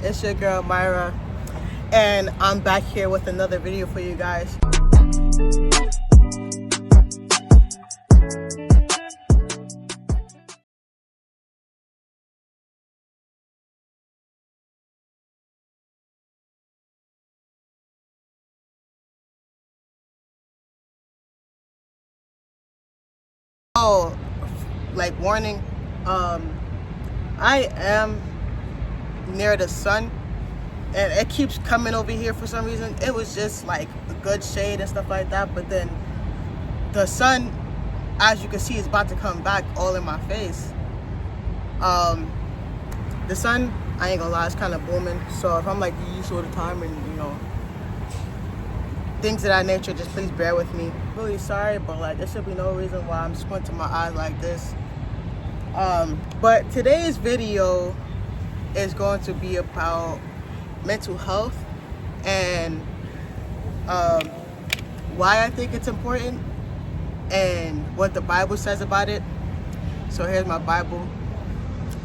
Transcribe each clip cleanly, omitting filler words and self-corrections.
It's your girl Myra, and I'm back here with another video for you guys. Oh, like warning, I am near the sun and it keeps coming over here for some reason. It was just like a good shade and stuff like that, but then the sun, as you can see, is about to come back all in my face. The sun, I ain't gonna lie, it's kind of booming, so if I'm like these all the time and you know things of that nature, just please bear with me. Really sorry, but like there should be no reason why I'm squinting my eyes like this. But today's video is going to be about mental health and why I think it's important and what the Bible says about it. So here's my Bible,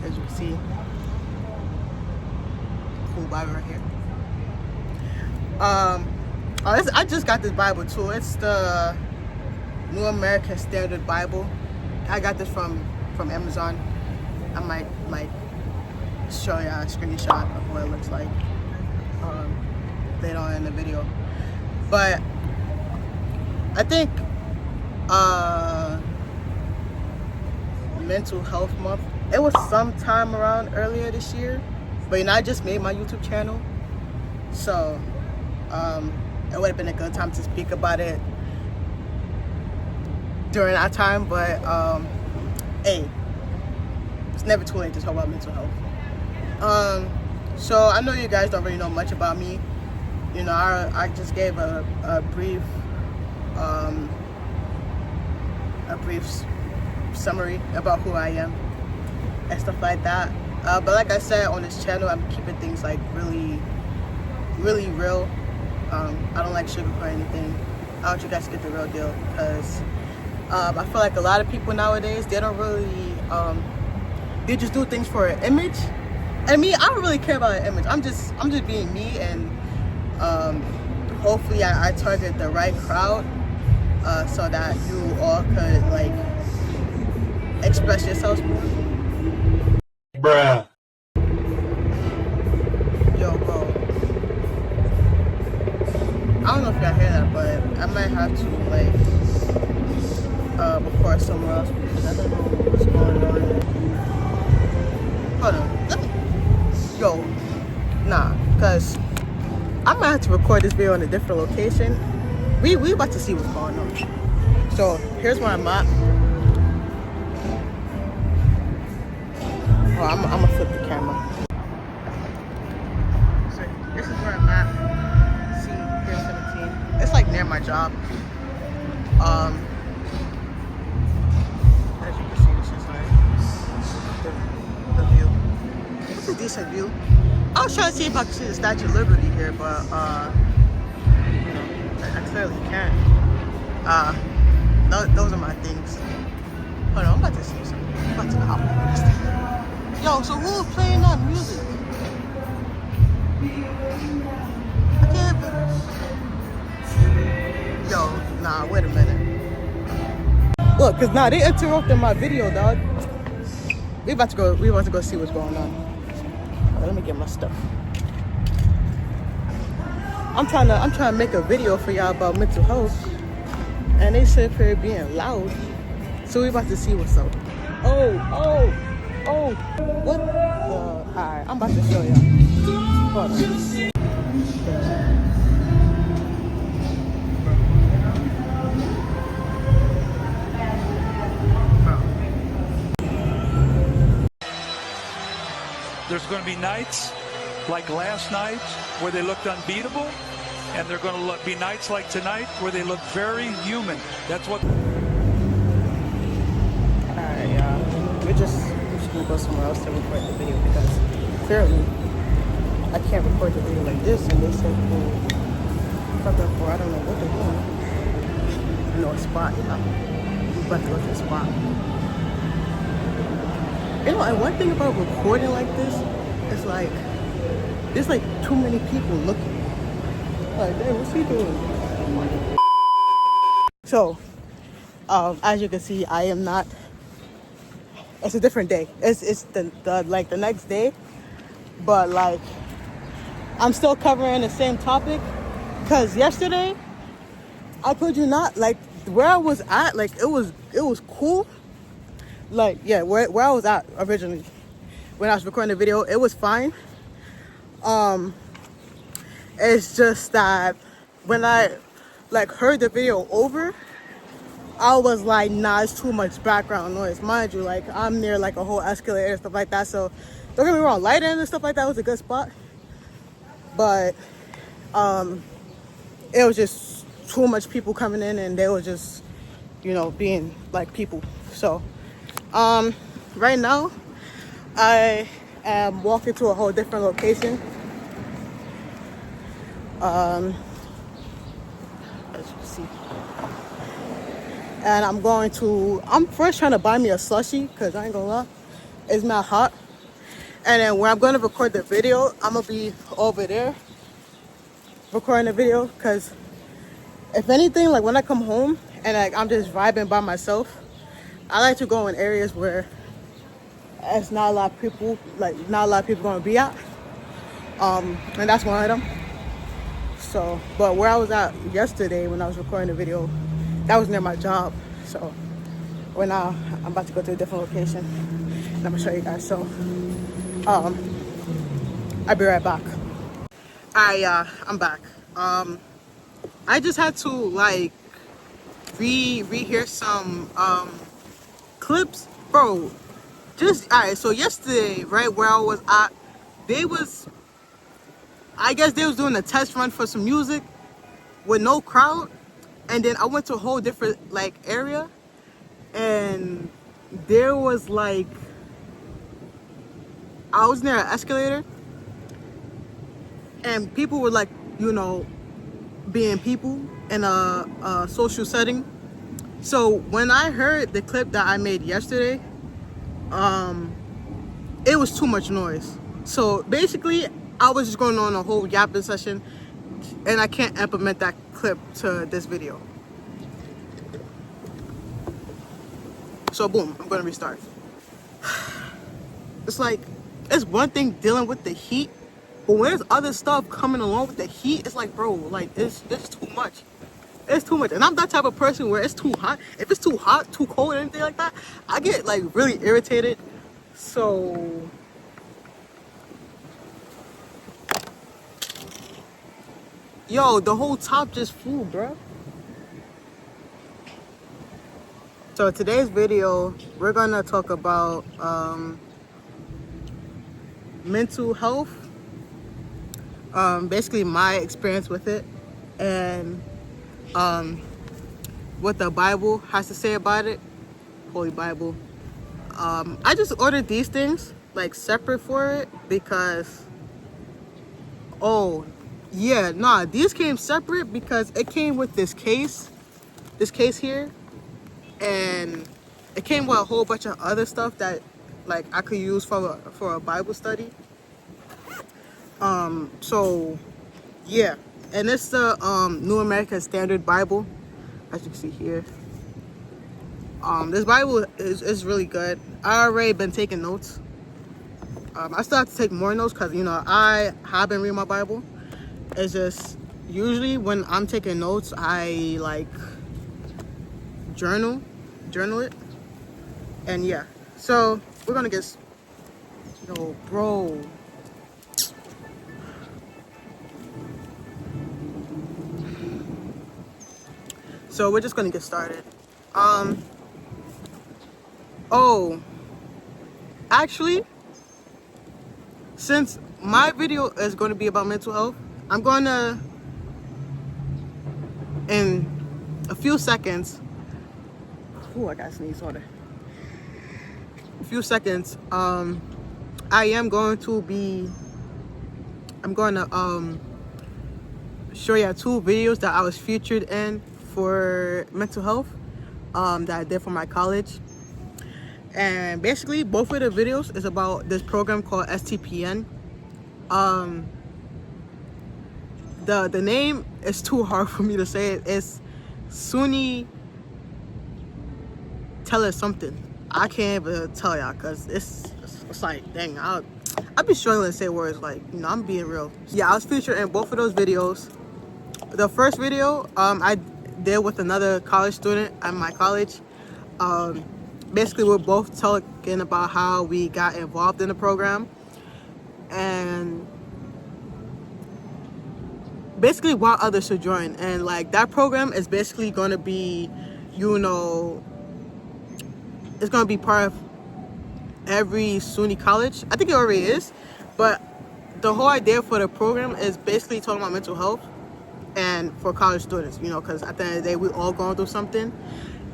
as you can see. Cool Bible right here. I just got this Bible too. It's the New American Standard Bible. I got this from Amazon. I might like show you a screenshot of what it looks like later on in the video. But I think mental health month, it was sometime around earlier this year, but you know I just made my YouTube channel, so it would have been a good time to speak about it during that time. But hey, it's never too late to talk about mental health. So I know you guys don't really know much about me. You know, I just gave a brief summary about who I am and stuff like that. But like I said, on this channel, I'm keeping things like really real. I don't like sugarcoat anything. I want you guys to get the real deal, because I feel like a lot of people nowadays, they don't really they just do things for an image. And me, I don't really care about an image. I'm just being me, and hopefully I target the right crowd so that you all could like express yourselves more. Bruh. Yo, bro. I don't know if y'all hear that, but I might have to like record somewhere else because I don't know what's going on. Hold on, let me. Yo, nah, because I might have to record this video in a different location. We about to see what's going on. So here's where I'm at. Oh, I'm gonna flip the camera. So this is where I'm at. See, here's 17. It's like near my job. As you can see, this is like the view. It's a decent view. I was trying to see if I could see the Statue of Liberty here, but you know, I clearly can't. Those are my things. Hold on, I'm about to see something. I'm about to hop over this thing. Yo, so who's playing that music? I can't. Yo, nah, wait a minute. Look, cause nah, they interrupted my video, dog. We about to go see what's going on. Let me get my stuff. I'm trying to make a video for y'all about mental health, and they said for it being loud. So we about to see what's up. Oh, what the? Alright, I'm about to show y'all. Hold on. There's going to be nights like last night where they looked unbeatable, and they're going to be nights like tonight where they look very human. That's what. Alright, y'all. We're just gonna go somewhere else to record the video, because clearly I can't record the video like this, and they said fuck up for I don't know what they're doing. No spot, you know. We're about to go to the spot. You know, and one thing about recording like this is like there's like too many people looking. Like, hey, what's he doing? So, as you can see, I am not. It's a different day. It's the next day, but like I'm still covering the same topic. Cause yesterday, I could you not, like where I was at, like it was cool. Like yeah, where I was at originally when I was recording the video, it was fine. It's just that when I like heard the video over, I was like, nah, it's too much background noise. Mind you, like I'm near like a whole escalator and stuff like that. So don't get me wrong, lighting and stuff like that was a good spot. But it was just too much people coming in and they were just, being like people. So right now I am walking to a whole different location. As you can see. And I'm first trying to buy me a slushie because I ain't gonna lie, it's not hot. And then when I'm gonna record the video, I'm gonna be over there recording the video because if anything, like when I come home and like I'm just vibing by myself, I like to go in areas where it's not a lot of people, gonna be at. And that's one of them. So, but where I was at yesterday when I was recording the video, that was near my job. So right now I'm about to go to a different location and I'm gonna show you guys. So I'll be right back. Alright, yeah, I'm back. I just had to like rehear some clips, bro. Just alright. So yesterday, right where I was at, I guess they was doing a test run for some music with no crowd, and then I went to a whole different like area, and there was like I was near an escalator, and people were like, being people in a social setting. So when I heard the clip that I made yesterday, it was too much noise. So basically, I was just going on a whole yapping session, and I can't implement that clip to this video. So boom, I'm gonna restart. It's like, it's one thing dealing with the heat, but when there's other stuff coming along with the heat, it's like, bro, like it's too much. It's too much. And I'm that type of person where it's too hot. If it's too hot, too cold, anything like that, I get like really irritated. So yo, the whole top just flew, bro. So today's video, we're gonna talk about mental health, basically my experience with it, and what the Bible has to say about it, Holy Bible. I just ordered these things like separate for it because, these came separate because it came with this case here, and it came with a whole bunch of other stuff that like I could use for a Bible study. So yeah, and it's the New American Standard Bible, as you can see here. This Bible is really good. I already been taking notes. I still have to take more notes because I have been reading my Bible. It's just usually when I'm taking notes, I like journal it, and yeah. So we're gonna get, yo, bro. So we're just gonna get started. Actually, since my video is going to be about mental health, I'm gonna, in a few seconds, I gotta sneeze water. A few seconds, I'm going to show you 2 videos that I was featured in for mental health, that I did for my college. And basically both of the videos is about this program called STPN. the name is too hard for me to say. It's SUNY tell us something. I can't even tell y'all because it's like, dang, I'll be struggling to say words, like, you know, I'm being real. Yeah, I was featured in both of those videos. The first video I did with another college student at my college. Basically, we're both talking about how we got involved in the program and basically why others should join. And like, that program is basically going to be, you know, it's going to be part of every SUNY college. I think it already is, but the whole idea for the program is basically talking about mental health and for college students, you know, because at the end of the day, we all going through something,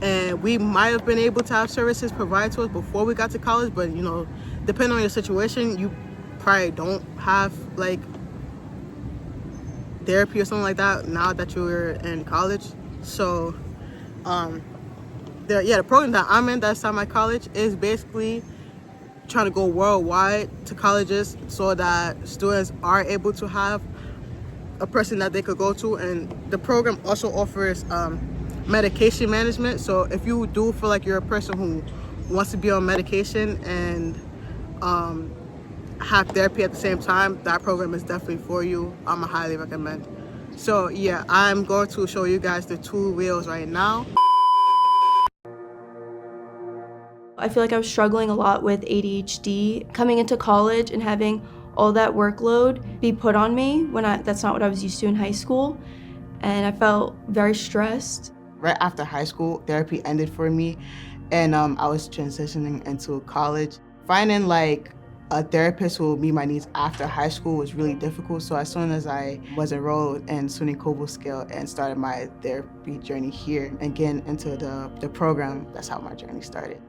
and we might have been able to have services provided to us before we got to college, but you know, depending on your situation, you probably don't have like therapy or something like that now that you're in college. So the program that I'm in that's at my college is basically trying to go worldwide to colleges so that students are able to have a person that they could go to. And the program also offers medication management. So if you do feel like you're a person who wants to be on medication and have therapy at the same time, that program is definitely for you. I'm highly recommend. So yeah, I'm going to show you guys the 2 reels right now. I feel like I was struggling a lot with ADHD coming into college and having all that workload be put on me when that's not what I was used to in high school, and I felt very stressed. Right after high school, therapy ended for me, and I was transitioning into college. Finding like a therapist who would meet my needs after high school was really difficult. So as soon as I was enrolled in SUNY Cobleskill and started my therapy journey here and getting into the program, that's how my journey started.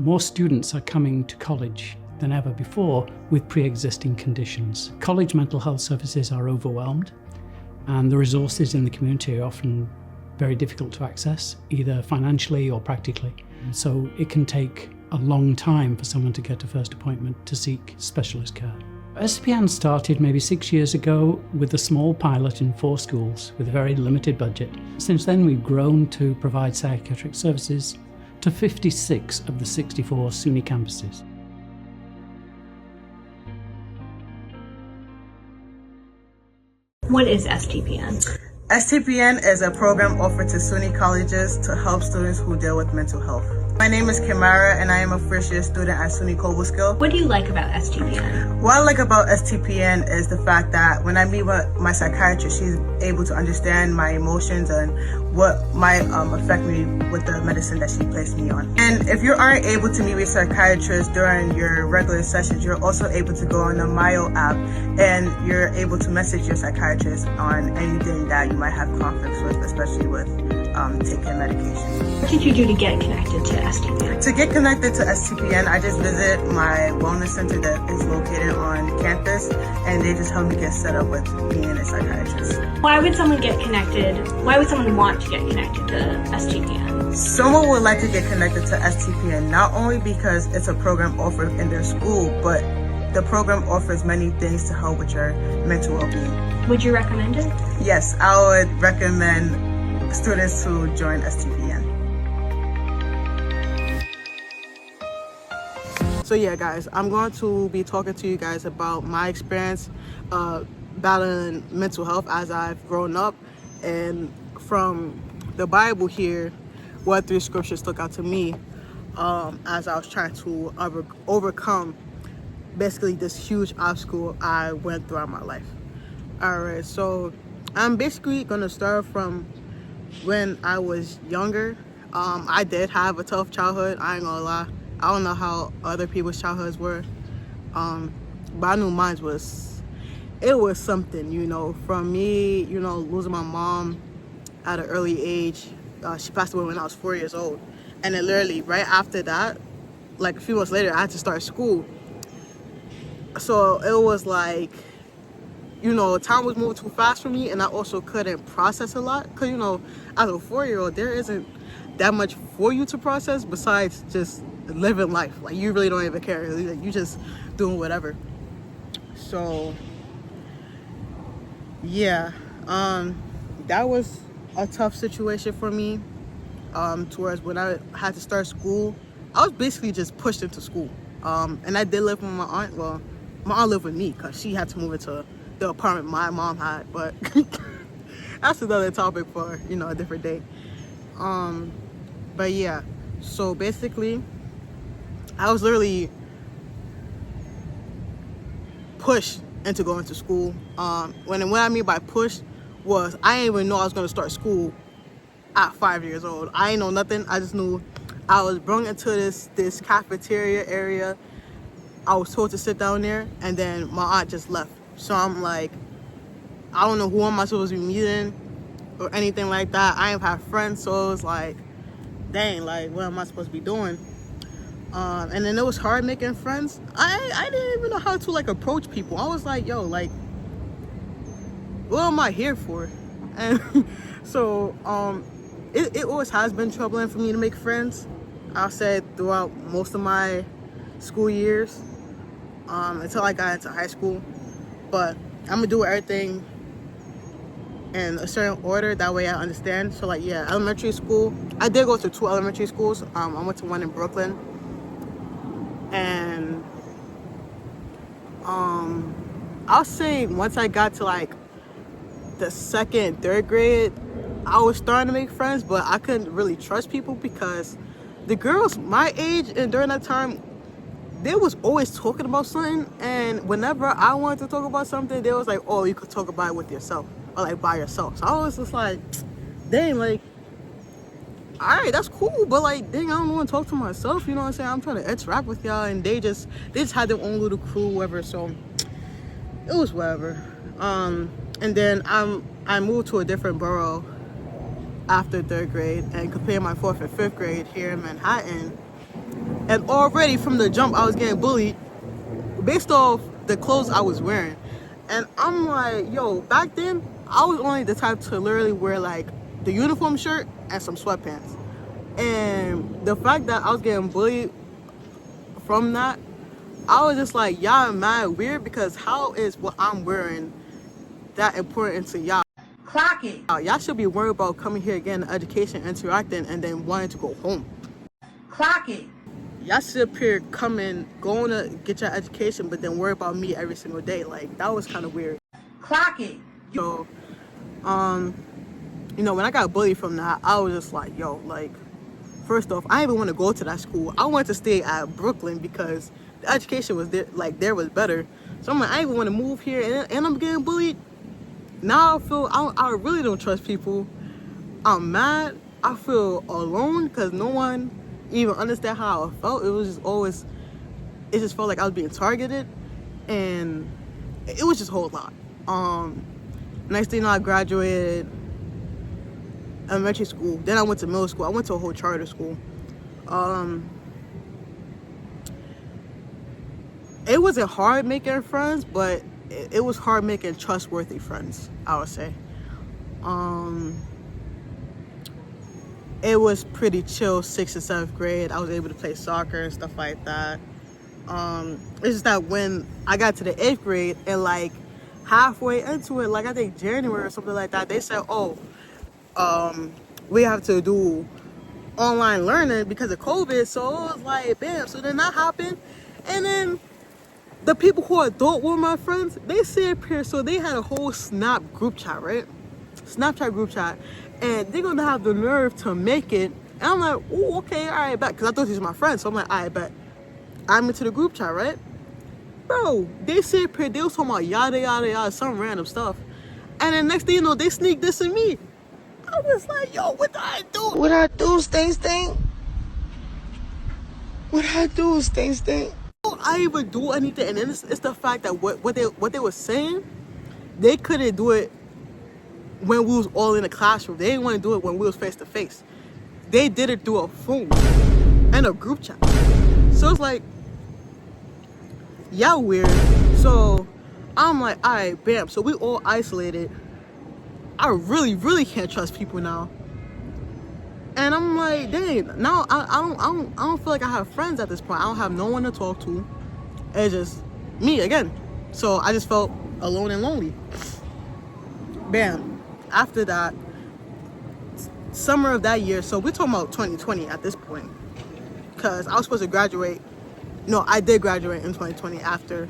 More students are coming to college than ever before with pre-existing conditions. College mental health services are overwhelmed, and the resources in the community are often very difficult to access, either financially or practically. So it can take a long time for someone to get a first appointment to seek specialist care. SPN started maybe 6 years ago with a small pilot in 4 schools with a very limited budget. Since then, we've grown to provide psychiatric services to 56 of the 64 SUNY campuses. What is STPN? STPN is a program offered to SUNY colleges to help students who deal with mental health. My name is Kimara, and I am a first-year student at SUNY Cobleskill. What do you like about STPN? What I like about STPN is the fact that when I meet with my psychiatrist, she's able to understand my emotions and what might affect me with the medicine that she placed me on. And if you aren't able to meet with a psychiatrist during your regular sessions, you're also able to go on the Mayo app and you're able to message your psychiatrist on anything that you might have conflicts with, especially with taking medication. What did you do to get connected to STPN? To get connected to STPN, I just visit my wellness center that is located on campus, and they just help me get set up with me and a psychiatrist. Why would someone get connected? Why would someone want to get connected to STPN? Someone would like to get connected to STPN not only because it's a program offered in their school, but the program offers many things to help with your mental well-being. Would you recommend it? Yes, I would recommend students to join STPN. So yeah, guys, I'm going to be talking to you guys about my experience battling mental health as I've grown up, and from the Bible here, what 3 scriptures stuck out to me as I was trying to overcome basically this huge obstacle I went throughout my life. All right, so I'm basically gonna start from when I was younger. I did have a tough childhood, I ain't gonna lie. I don't know how other people's childhoods were, but I knew mine was something, you know. From me, you know, losing my mom at an early age. She passed away when I was 4 years old, and then literally right after that, like a few months later, I had to start school. So it was like, you know, time was moving too fast for me, and I also couldn't process a lot because, you know, as a 4-year-old, there isn't that much for you to process besides just living life. Like, you really don't even care. Like, you just doing whatever. So yeah, That was a tough situation for me. Towards when I had to start school, I was basically just pushed into school. And I did live with my aunt. Well, my aunt lived with me because she had to move into the apartment my mom had. But that's another topic for, you know, a different day. But yeah, so basically, I was literally pushed into going to school. What I mean by push was I didn't even know I was going to start school at 5 years old. I ain't know nothing. I just knew I was brought into this cafeteria area. I was told to sit down there, and then my aunt just left. So I'm like, I don't know who am I supposed to be meeting or anything like that. I ain't have friends, so it was like, dang, like what am I supposed to be doing? And then it was hard making friends. I didn't even know how to like approach people. I was like, yo, like, what am I here for? And so it always has been troubling for me to make friends. I'll say throughout most of my school years, until I got into high school. But I'm gonna do everything in a certain order, that way I understand. So like, yeah, elementary school, I did go to 2 elementary schools. I went to one in Brooklyn, and I'll say once I got to like the 2nd, 3rd grade, I was starting to make friends, but I couldn't really trust people because the girls my age and during that time, they was always talking about something, and whenever I wanted to talk about something, they was like, oh, you could talk about it with yourself or like by yourself. So I was just like, dang, like, all right, that's cool, but like, dang, I don't want to talk to myself, you know what I'm saying? I'm trying to interact with y'all, and they just had their own little crew, whatever. So it was whatever. And then I moved to a different borough after 3rd grade and compared my 4th and 5th grade here in Manhattan. And already from the jump, I was getting bullied based off the clothes I was wearing. And I'm like, yo, back then, I was only the type to literally wear like the uniform shirt and some sweatpants. And the fact that I was getting bullied from that, I was just like, y'all mad weird, because how is what I'm wearing that important to y'all? Clock it. Y'all should be worried about coming here, getting education, interacting, and then wanting to go home. Clock it. Y'all sit up here coming, going to get your education, but then worry about me every single day. Like, that was kind of weird. Clock it. So, you know, when I got bullied from that, I was just like, yo, like, first off, I didn't even want to go to that school. I wanted to stay at Brooklyn because the education was there, like, there was better. So I'm like, I didn't even want to move here, and I'm getting bullied. Now I feel, I really don't trust people. I'm mad. I feel alone because no one even understand how I felt. It was just always, it just felt like I was being targeted, and it was just a whole lot. Next thing you know, I graduated elementary school. Then I went to middle school. I went to a whole charter school. It wasn't hard making friends, but it was hard making trustworthy friends, I would say. It was pretty chill 6th and 7th grade. I was able to play soccer and stuff like that. It's just that when I got to the 8th grade and like halfway into it, like I think January or something like that, they said, oh, we have to do online learning because of COVID. So it was like, bam. So then that happened. And then the people who I thought were my friends, they sit up here. So they had a whole Snap group chat, right? Snapchat group chat. And they're gonna have the nerve to make it. And I'm like, oh, okay, all right, bet. Because I thought these were my friends. So I'm like, all right, bet. I'm into the group chat, right? Bro, they sit up here, they was talking about yada, yada, yada, some random stuff. And then next thing you know, they sneak this in me. I was like, yo, what did I do? What I do, Sting? What I do, Sting? I even do anything, and then it's the fact that what they were saying, they couldn't do it when we was all in the classroom. They didn't want to do it when we was face to face. They did it through a phone and a group chat. So it's like, yeah, weird. So I'm like, all right, bam. So we all isolated. I really, really can't trust people now. And I'm like, dang, now I don't feel like I have friends at this point. I don't have no one to talk to. It's just me again. So I just felt alone and lonely. Bam. after that, summer of that year, so we're talking about 2020 at this point, because I was supposed to graduate. No, I did graduate in 2020 after,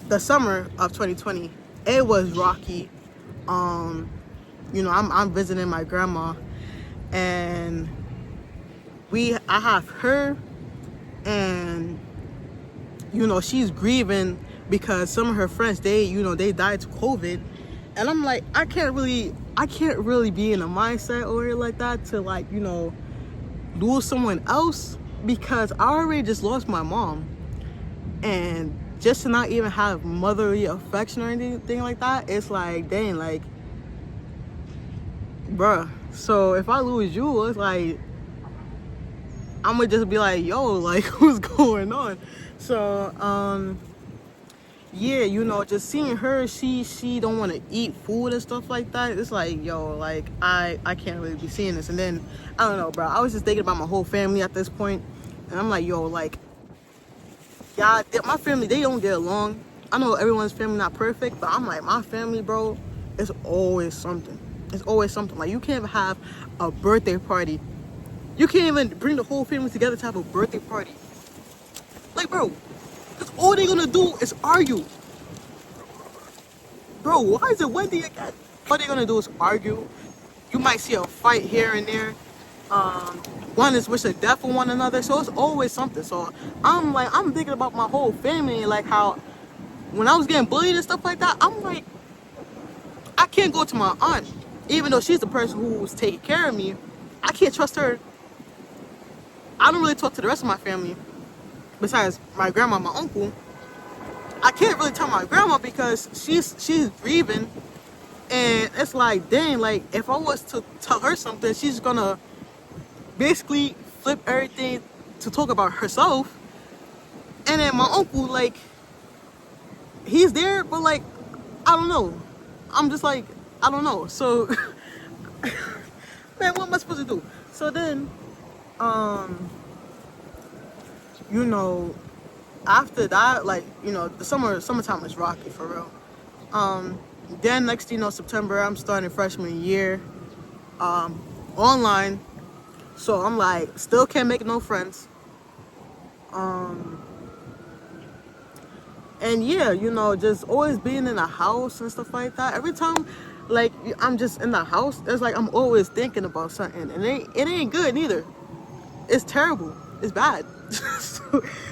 the summer of 2020. It was rocky. I'm visiting my grandma, and I have her, and she's grieving because some of her friends, they died to COVID, and I'm like, I can't really be in a mindset or like that to lose someone else, because I already just lost my mom, and just to not even have motherly affection or anything like that, it's like, dang, like, bruh. So if I lose you, it's like, I'm gonna just be like, yo, like, what's going on? So yeah, just seeing her, she don't want to eat food and stuff like that. It's like, yo, like, I can't really be seeing this. And then I don't know, bro, I was just thinking about my whole family at this point, and I'm like, yo, like, yeah, my family, they don't get along. I know everyone's family not perfect, but I'm like, my family, bro, it's always something. It's always something. Like, you can't even have a birthday party. You can't even bring the whole family together to have a birthday party. Like, bro, that's all they're gonna do is argue. Bro, why is it Wendy again? All they're gonna do is argue. You might see a fight here and there. One is wishing death for one another, so it's always something. So I'm thinking about my whole family, like how when I was getting bullied and stuff like that, I'm like, I can't go to my aunt, even though she's the person who's taking care of me. I can't trust her. I don't really talk to the rest of my family, besides my grandma and my uncle. I can't really tell my grandma because she's grieving, and it's like, dang, like, if I was to tell her something, she's gonna basically flip everything to talk about herself. And then my uncle, like, he's there, but like, I don't know. I'm just like, I don't know. So man, what am I supposed to do? So then after that, like, the summertime is rocky for real. Then next September, I'm starting freshman year online. So I'm like, still can't make no friends. And yeah, just always being in the house and stuff like that. Every time, like, I'm just in the house, it's like I'm always thinking about something, and it ain't good neither. It's terrible. It's bad.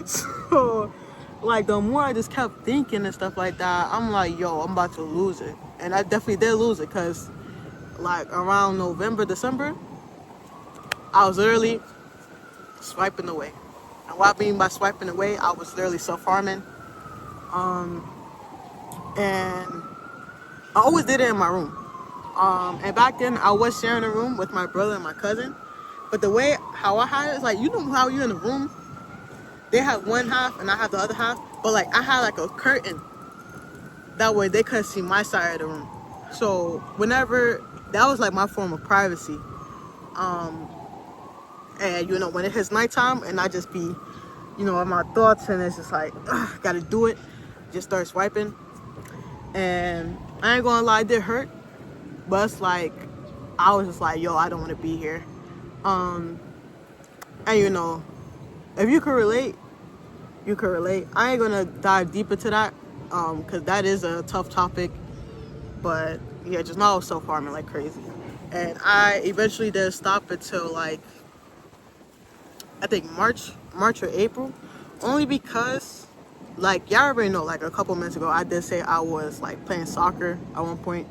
so, like, the more I just kept thinking and stuff like that, I'm like, yo, I'm about to lose it. And I definitely did lose it, because like around November, December, I was literally swiping away. And what I mean by swiping away, I was literally self-harming. And I always did it in my room. And back then, I was sharing a room with my brother and my cousin. But the way how I had it is like, how you're in a room, they have one half and I have the other half. But like, I had like a curtain. That way they couldn't see my side of the room. So whenever, that was like my form of privacy. And when it hits nighttime and I just be, in my thoughts, and it's just like, gotta do it. Just start swiping. And I ain't gonna lie, it did hurt. But it's like, I was just like, yo, I don't want to be here. And if you could relate, you could relate. I ain't gonna dive deep into that, because that is a tough topic. But yeah, just now I was self-harming like crazy. And I eventually did stop until like, I think March or April, only because, like, y'all already know, like a couple minutes ago, I did say I was like playing soccer at one point.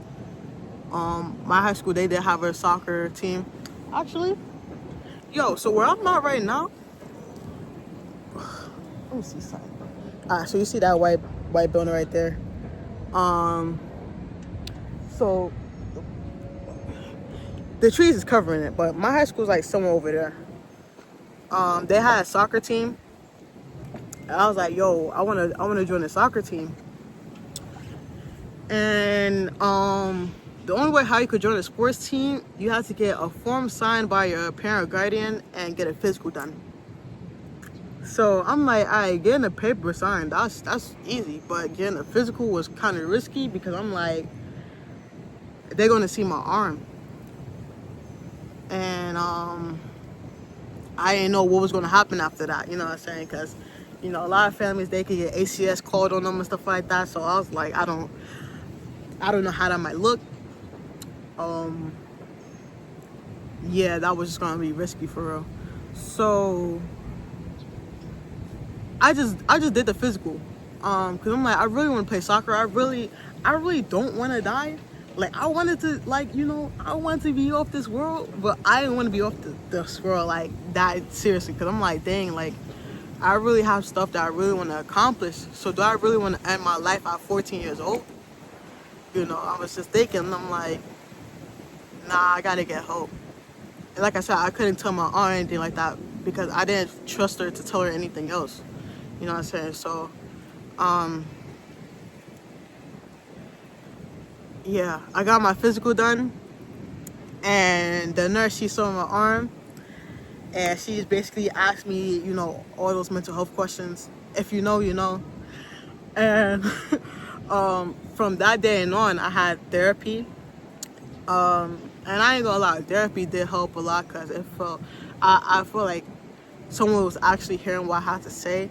My high school, they did have a soccer team. Actually, so where I'm at right now, let me see something. Alright, so you see that white building right there. So the trees is covering it, but my high school's like somewhere over there. They had a soccer team, and I was like, yo, I wanna join the soccer team. And the only way how you could join a sports team, you have to get a form signed by your parent or guardian and get a physical done. So I'm like, alright, getting a paper signed, that's easy, but getting a physical was kind of risky, because I'm like, they're gonna see my arm. And I didn't know what was gonna happen after that, you know what I'm saying? Because, you know, a lot of families, they could get ACS called on them and stuff like that. So I was like, I don't know how that might look. Yeah, that was just gonna be risky for real. So I just did the physical, because I'm like, I really want to play soccer. I really don't want to die. Like, I wanted to, like, you know, I wanted to be off this world, but I didn't want to be off this world like that seriously, because I'm like, dang, like, I really have stuff that I really want to accomplish. So do I really want to end my life at 14 years old? You know, I was just thinking, I'm like, nah, I gotta get help. And like I said, I couldn't tell my aunt or anything like that because I didn't trust her to tell her anything else. You know what I'm saying? So, yeah, I got my physical done, and the nurse, she saw my arm, and she just basically asked me, you know, all those mental health questions. If you know, you know. And from that day and on, I had therapy. And I ain't gonna lie, therapy did help a lot, because it felt, I feel like someone was actually hearing what I had to say,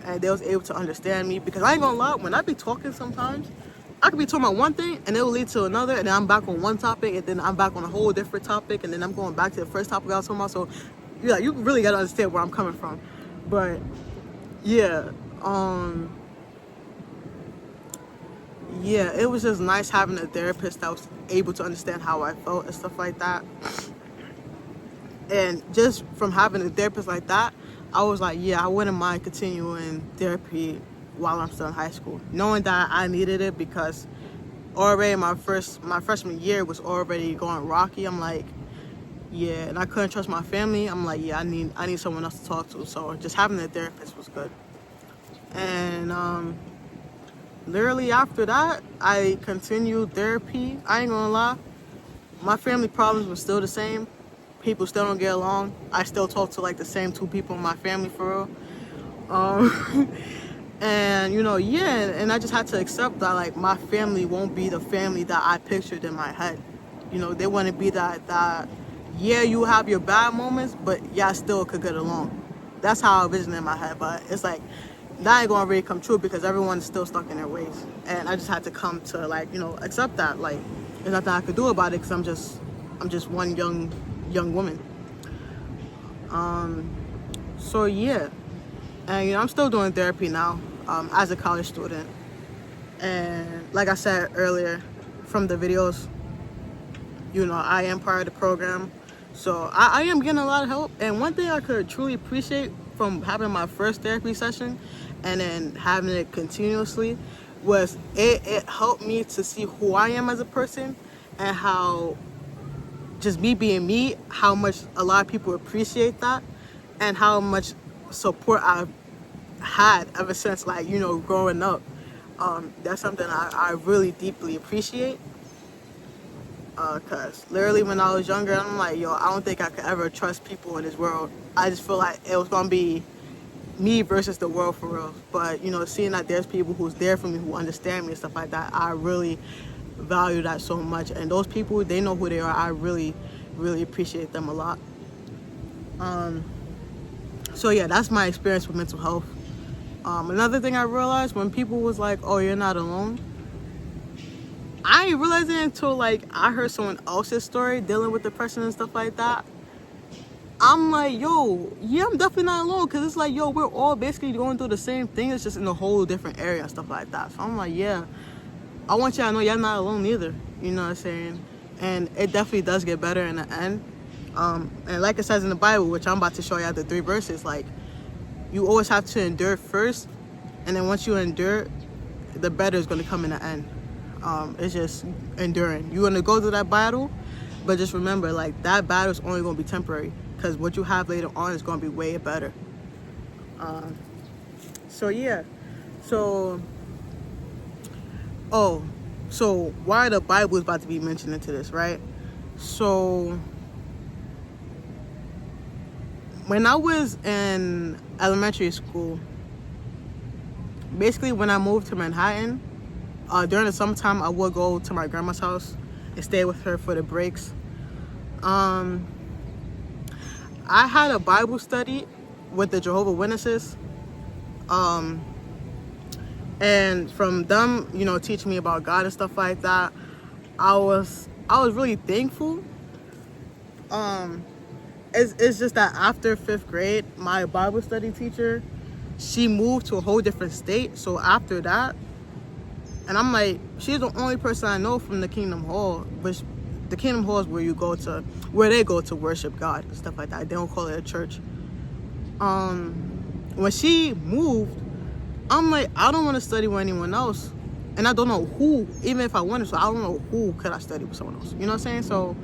and they was able to understand me. Because I ain't gonna lie, when I be talking sometimes, I could be talking about one thing and it will lead to another, and then I'm back on one topic, and then I'm back on a whole different topic, and then I'm going back to the first topic I was talking about. So yeah, you really gotta understand where I'm coming from. But yeah, yeah, it was just nice having a therapist that was able to understand how I felt and stuff like that. And just from having a therapist like that, I was like, yeah, I wouldn't mind continuing therapy while I'm still in high school, knowing that I needed it, because already my freshman year was already going rocky. I'm like, yeah, and I couldn't trust my family. I'm like, yeah, I need someone else to talk to. So just having a therapist was good. And literally after that, I continued therapy. I ain't gonna lie, my family problems were still the same. People still don't get along. I still talk to like the same two people in my family for real. And you know, yeah, and I just had to accept that, like, my family won't be the family that I pictured in my head. You know, they want to be that yeah, you have your bad moments, but yeah, I still could get along. That's how I envision it in my head. But it's like, that ain't gonna really come true, because everyone's still stuck in their ways. And I just had to come to, like, you know, accept that. Like, there's nothing I could do about it, because I'm just one young woman. So yeah, and you know, I'm still doing therapy now, as a college student. And like I said earlier, from the videos, you know, I am part of the program, so I am getting a lot of help. And one thing I could truly appreciate from having my first therapy session and then having it continuously was it helped me to see who I am as a person, and how just me being me, how much a lot of people appreciate that, and how much support I've had ever since, like, you know, growing up. That's something I really deeply appreciate, because literally when I was younger, I'm like, yo, I don't think I could ever trust people in this world. I just feel like it was gonna be me versus the world for real. But you know, seeing that there's people who's there for me, who understand me and stuff like that, I really value that so much. And those people, they know who they are. I really appreciate them a lot. So yeah, that's my experience with mental health. Another thing I realized, when people was like, oh, you're not alone, I didn't realize it until, like, I heard someone else's story dealing with depression and stuff like that. I'm like, yo, yeah, I'm definitely not alone, because it's like, yo, we're all basically going through the same thing. It's just in a whole different area and stuff like that. So I'm like, yeah, I want y'all to know y'all not alone either. You know what I'm saying? And it definitely does get better in the end. And like it says in the Bible, which I'm about to show y'all the 3 verses, like, you always have to endure first, and then once you endure, the better is going to come in the end. It's just enduring. You're going to go through that battle, but just remember, like, that battle is only going to be temporary, because what you have later on is going to be way better. So yeah, so why the Bible is about to be mentioned into this, right? So when I was in elementary school, basically when I moved to Manhattan, during the summertime, I would go to my grandma's house, and stay with her for the breaks. I had a Bible study with the Jehovah's Witnesses, and from them, teaching me about God and stuff like that, I was really thankful. It's just that after 5th grade, my Bible study teacher, she moved to a whole different state. So after that, and I'm like, she's the only person I know from the Kingdom Hall, which the Kingdom Hall is where they go to worship God and stuff like that. They don't call it a church. When she moved, I'm like, I don't want to study with anyone else, and I don't know who. Even if I wanted to, I don't know who could I study with someone else. You know what I'm saying? So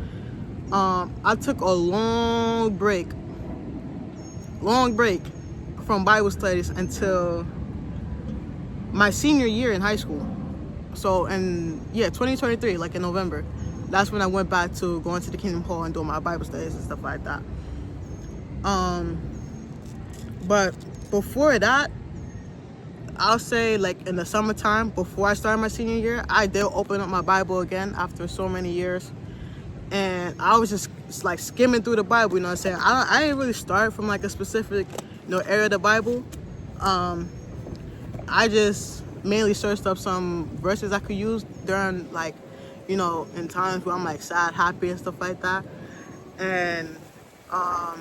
I took a long break from Bible studies until my senior year in high school. So in 2023, like in November, that's when I went back to going to the Kingdom Hall and doing my Bible studies and stuff like that. But before that, I'll say like in the summertime, before I started my senior year, I did open up my Bible again after so many years. And I was just like skimming through the Bible, you know what I'm saying? I didn't really start from like a specific, area of the Bible. I just mainly searched up some verses I could use during like, in times where I'm like sad, happy and stuff like that. And I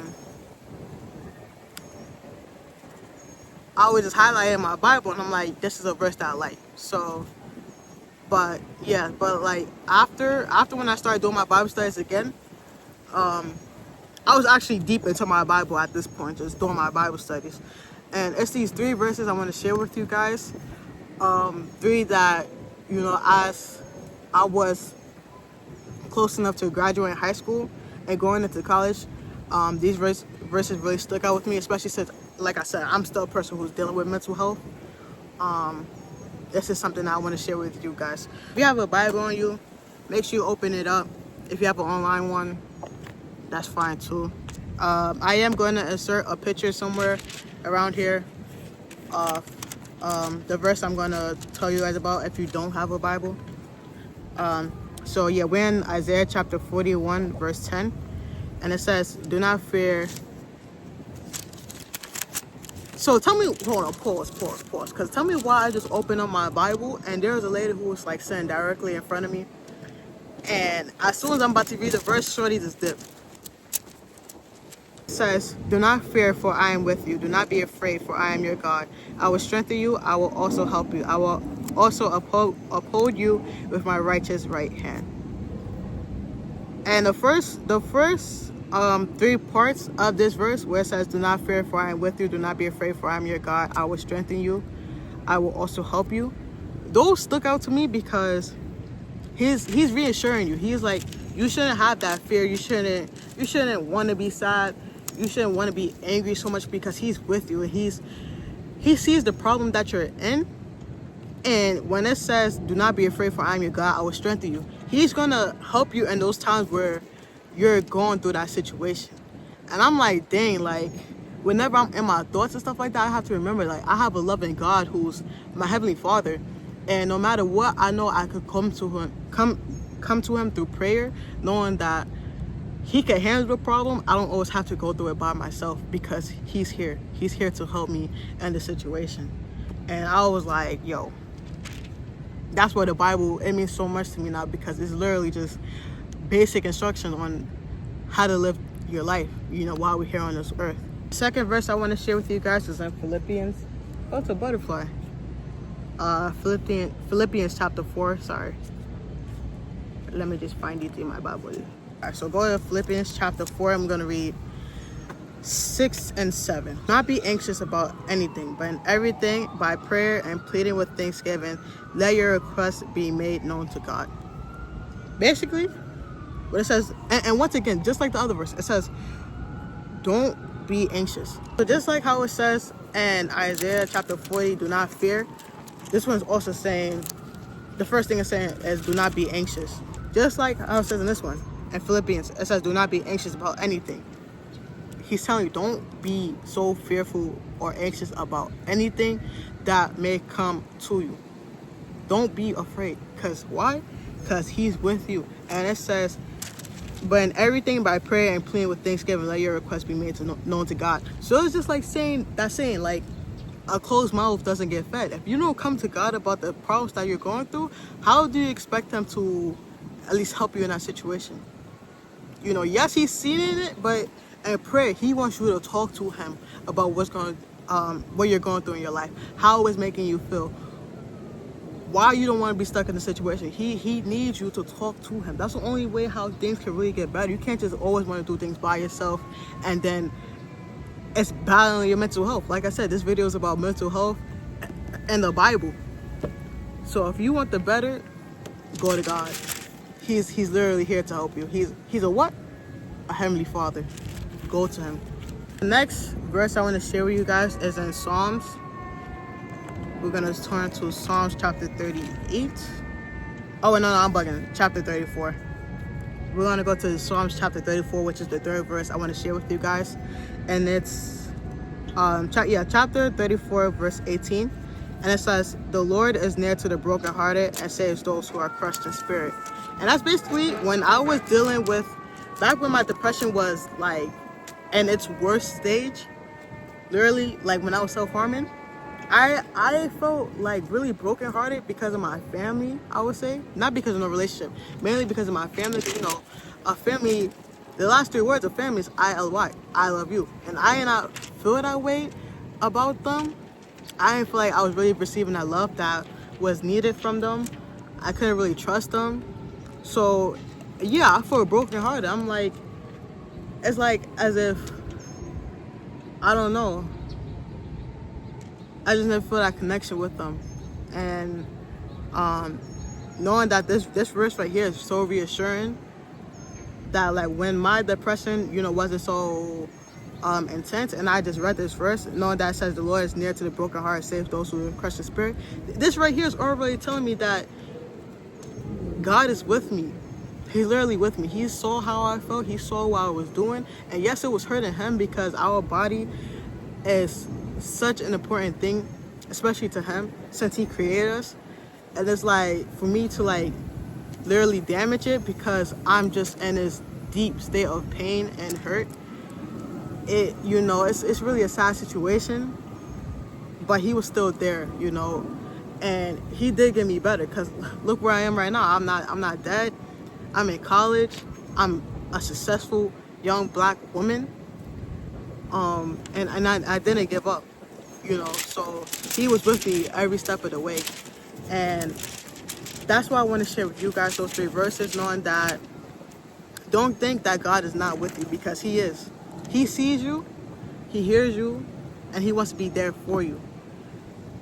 would just highlight it in my Bible, and I'm like, this is a verse that I like. So, but like after when I started doing my Bible studies again, I was actually deep into my Bible at this point, just doing my Bible studies. And it's these 3 verses I want to share with you guys. 3 that, as I was close enough to graduating high school and going into college, these verses really stuck out with me, especially since, like I said, I'm still a person who's dealing with mental health. This is something I want to share with you guys. If you have a Bible on you, make sure you open it up. If you have an online one, that's fine too. I am going to insert a picture somewhere around here of the verse I'm going to tell you guys about if you don't have a Bible. So yeah, we're in Isaiah chapter 41 verse 10, and it says, do not fear. So tell me, hold on, pause, because tell me why I just opened up my Bible and there was a lady who was like sitting directly in front of me, and as soon as I'm about to read the verse, shorty just dipped. It says, do not fear, for I am with you. Do not be afraid, for I am your God. I will strengthen you. I will also help you. I will also uphold you with my righteous right hand. And the first 3 parts of this verse, where it says, do not fear, for I am with you. Do not be afraid, for I am your God. I will strengthen you. I will also help you. Those stuck out to me because he's reassuring you. He's like, you shouldn't have that fear. You shouldn't want to be sad. You shouldn't want to be angry so much, because he's with you. And he sees the problem that you're in. And when it says, do not be afraid, for I am your God, I will strengthen you, he's going to help you in those times where you're going through that situation. And I'm like, dang, like whenever I'm in my thoughts and stuff like that, I have to remember, like, I have a loving God who's my Heavenly Father. And no matter what, I know I could come to him through prayer, knowing that he can handle the problem. I don't always have to go through it by myself, because he's here. He's here to help me in the situation. And I was like, yo, that's why the Bible, it means so much to me now, because it's literally just basic instruction on how to live your life, while we're here on this earth. Second verse I want to share with you guys is in Philippians. Oh, it's a butterfly. Philippians chapter 4, sorry. Let me just find it in my Bible. Alright, so go to Philippians chapter 4. I'm going to read 6 and 7. Do not be anxious about anything, but in everything, by prayer and pleading with thanksgiving, let your requests be made known to God. Basically, what it says, and once again, just like the other verse, it says, don't be anxious. So just like how it says in Isaiah chapter 40, do not fear, this one's also saying, the first thing it's saying is, do not be anxious. Just like how it says in this one, in Philippians, it says, do not be anxious about anything. He's telling you, don't be so fearful or anxious about anything that may come to you. Don't be afraid. Because why? because he's with you. And it says, but in everything by prayer and pleading with thanksgiving, let your requests be made known to God. So it's just like saying like a closed mouth doesn't get fed. If you don't come to God about the problems that you're going through, how do you expect him to at least help you in that situation? You know, yes, he's seen it, but in prayer, he wants you to talk to him about what you're going through in your life, how it's making you feel, why you don't want to be stuck in the situation. He needs you to talk to him. That's the only way how things can really get better. You can't just always want to do things by yourself, and then it's battling your mental health. Like I said, this video is about mental health and the Bible. So if you want the better, go to God. He's literally here to help you. He's a what? A heavenly Father. Go to him. The next verse I want to share with you guys is in Psalms. We're gonna turn to Psalms chapter 38. Oh, no, I'm bugging. Chapter 34. We're gonna go to Psalms chapter 34, which is the third verse I want to share with you guys, and it's chapter 34, verse 18, and it says, "The Lord is near to the brokenhearted and saves those who are crushed in spirit." And that's basically when I was dealing with, back when my depression was like in its worst stage, literally like when I was self-harming. I felt like really brokenhearted because of my family, I would say. Not because of no relationship, mainly because of my family. You know, a family, the last three words of family is ILY, I love you. And I did not feel that way about them. I didn't feel like I was really receiving that love that was needed from them. I couldn't really trust them. So yeah, I feel brokenhearted. I'm like, it's like as if, I don't know, I just never feel that connection with them. And knowing that this verse right here is so reassuring, that like when my depression, you know, wasn't so intense, and I just read this verse, knowing that it says the Lord is near to the broken heart, saves those who are crushed in spirit. This right here is already telling me that God is with me. He's literally with me. He saw how I felt. He saw what I was doing. And yes, it was hurting him because our body is such an important thing, especially to him, since he created us. And it's like for me to like literally damage it because I'm just in this deep state of pain and hurt. It, you know, it's really a sad situation, but he was still there, you know, and he did get me better, because look where I am right now. I'm not dead. I'm in college. I'm a successful young black woman. And I didn't give up, you know, so he was with me every step of the way. And that's why I want to share with you guys those three verses, knowing that don't think that God is not with you, because he is. He sees you, he hears you, and he wants to be there for you.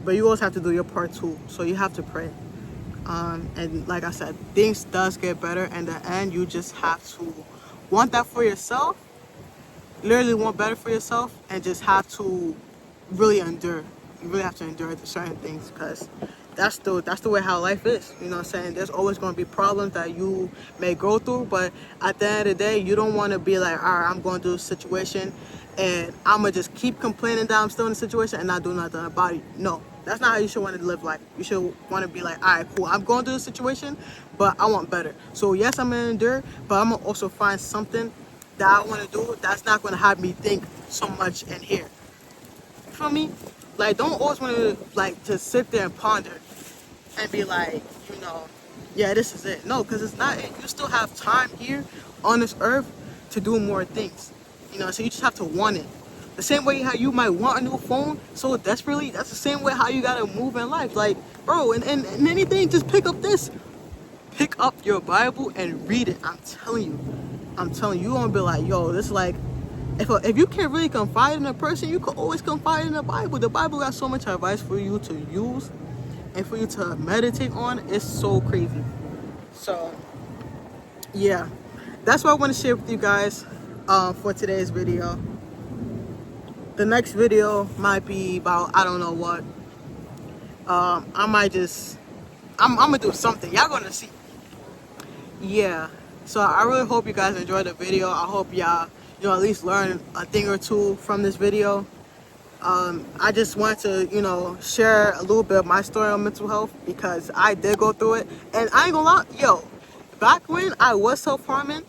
But you always have to do your part too, so you have to pray. And like I said, things does get better. In the end, you just have to want that for yourself, literally want better for yourself, and just have to really endure. You really have to endure certain things, because that's the way how life is. You know what I'm saying? There's always going to be problems that you may go through, but at the end of the day, you don't want to be like, all right, I'm going through a situation and I'm going to just keep complaining that I'm still in the situation and not do nothing about it. No, that's not how you should want to live life. You should want to be like, all right, cool, I'm going through the situation, but I want better. So yes, I'm going to endure, but I'm going to also find something that I want to do that's not going to have me think so much in here. You feel me? Like, don't always want to like just sit there and ponder and be like, you know, yeah, this is it. No, because it's not it. You still have time here on this earth to do more things. You know, so you just have to want it. The same way how you might want a new phone so desperately, that's the same way how you gotta move in life. Like, bro, and anything, just pick up this. Pick up your Bible and read it. I'm telling you, you're gonna be like, yo, this is like, if you can't really confide in a person, you can always confide in the Bible. The Bible got so much advice for you to use and for you to meditate on. It's so crazy. So yeah, that's what I want to share with you guys for today's video. The next video might be about, I don't know what. I'm gonna do something. Y'all gonna see. Yeah, so I really hope you guys enjoyed the video. I hope y'all, you know, at least learn a thing or two from this video. I just wanted to, share a little bit of my story on mental health because I did go through it. And I ain't gonna lie, back when I was self-harming,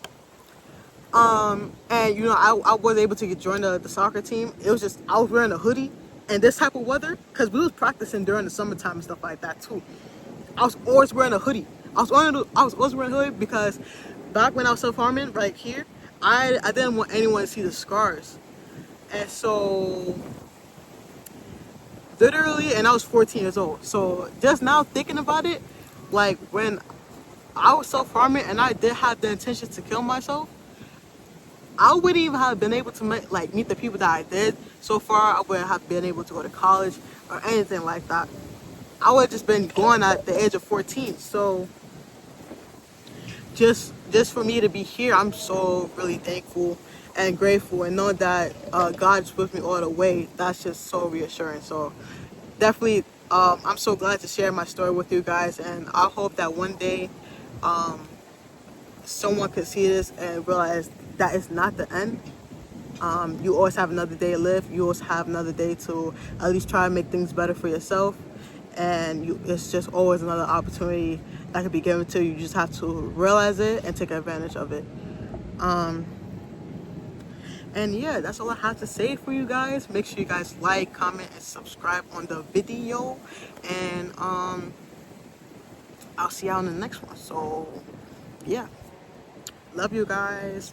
and I was able to join the soccer team. It was just I was wearing a hoodie and this type of weather because we was practicing during the summertime and stuff like that too. I was always wearing a hoodie. I was always wearing a hoodie because back when I was self-harming right here, I didn't want anyone to see the scars. And so literally, and I was 14 years old. So just now thinking about it, like when I was self-harming and I did have the intention to kill myself, I wouldn't even have been able to meet the people that I did so far. I wouldn't have been able to go to college or anything like that. I would have just been going at the age of 14. So just for me to be here, I'm so really thankful and grateful, and know that God's with me all the way. That's just so reassuring. So definitely, I'm so glad to share my story with you guys, and I hope that one day someone could see this and realize that it's not the end. You always have another day to live. You always have another day to at least try to make things better for yourself. And it's just always another opportunity that could be given to you. You just have to realize it and take advantage of it. And yeah, that's all I have to say for you guys. Make sure you guys like, comment, and subscribe on the video. And I'll see y'all in the next one. So yeah, love you guys.